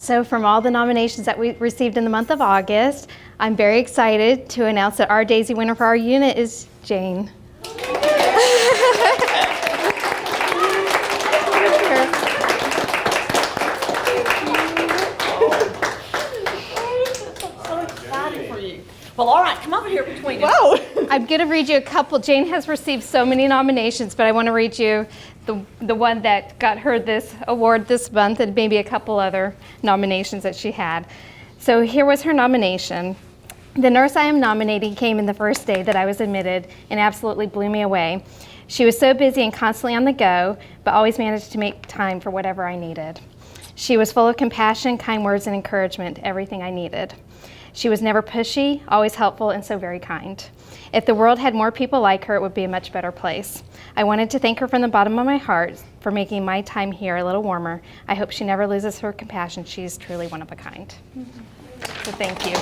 So from all the nominations that we received in the month of August, I'm very excited to announce that our Daisy winner for our unit is Jane. Well, all right, come over here between us. Whoa! I'm going to read you a couple. Jane has received so many nominations, but I want to read you the one that got her this award this month and maybe a couple other nominations that she had. So here was her nomination. The nurse I am nominating came in the first day that I was admitted and absolutely blew me away. She was so busy and constantly on the go, but always managed to make time for whatever I needed. She was full of compassion, kind words, and encouragement, everything I needed. She was never pushy, always helpful, and so very kind. If the world had more people like her, it would be a much better place. I wanted to thank her from the bottom of my heart for making my time here a little warmer. I hope she never loses her compassion. She's truly one of a kind. So thank you.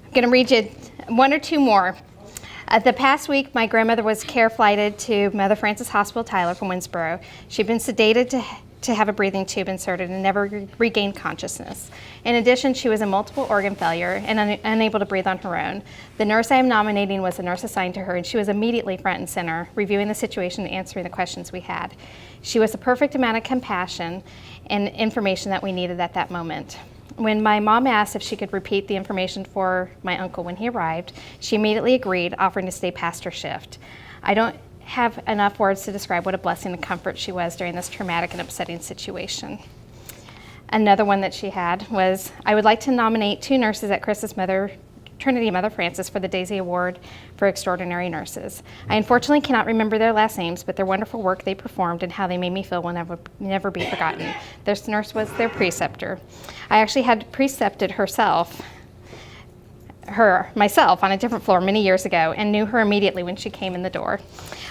I'm going to read you one or two more. The past week, my grandmother was care flighted to Mother Frances Hospital, Tyler from Winsboro. She'd been sedated to have a breathing tube inserted and never regained consciousness. In addition, she was in multiple organ failure and unable to breathe on her own. The nurse I am nominating was the nurse assigned to her, and she was immediately front and center, reviewing the situation and answering the questions we had. She was the perfect amount of compassion and information that we needed at that moment. When my mom asked if she could repeat the information for my uncle when he arrived, she immediately agreed, offering to stay past her shift. I don't have enough words to describe what a blessing and comfort she was during this traumatic and upsetting situation. Another one that she had was, I would like to nominate two nurses at CHRISTUS Trinity Mother Frances for the Daisy Award for Extraordinary Nurses. I unfortunately cannot remember their last names, but their wonderful work they performed and how they made me feel will never be forgotten. This nurse was their preceptor. I actually had precepted myself on a different floor many years ago and knew her immediately when she came in the door.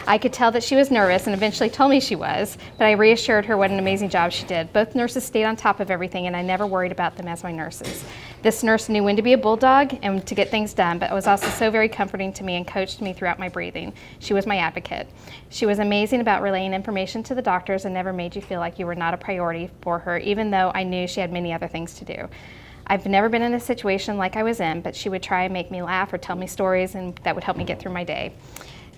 I could tell that she was nervous and eventually told me she was, but I reassured her what an amazing job she did. Both nurses stayed on top of everything and I never worried about them as my nurses. This nurse knew when to be a bulldog and to get things done, but was also so very comforting to me and coached me throughout my breathing. She was my advocate. She was amazing about relaying information to the doctors and never made you feel like you were not a priority for her, even though I knew she had many other things to do. I've never been in a situation like I was in, but she would try and make me laugh or tell me stories, and that would help me get through my day.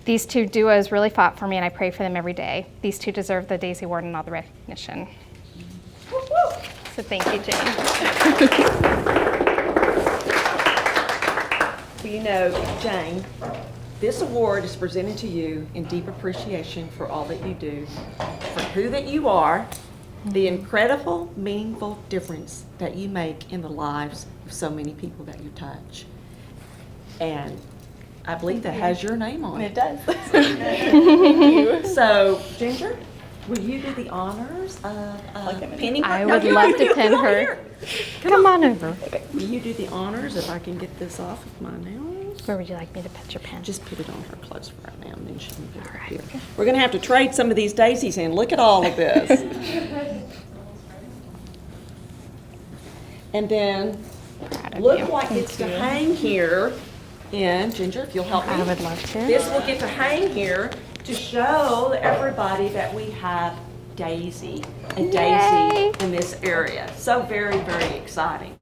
These two duos really fought for me, and I pray for them every day. These two deserve the Daisy Award and all the recognition. So thank you, Jane. Well, you know, Jane, this award is presented to you in deep appreciation for all that you do, for who that you are, the incredible, meaningful difference that you make in the lives of so many people that you touch. And I believe that has your name on it. It does. Thank you. So, Ginger, will you do the honors of pinning her? I would love to pin her. Come on over. Will you do the honors if I can get this off of my nails? Where would you like me to put your pen? Just put it on her clothes for right now, and then she can get it here. We're going to have to trade some of these daisies in. Look at all of this. And then look like it's to hang here. And Ginger, if you'll help me. I would love to. This will get to hang here to show everybody that we have Daisy, a Daisy in this area. So very, very exciting.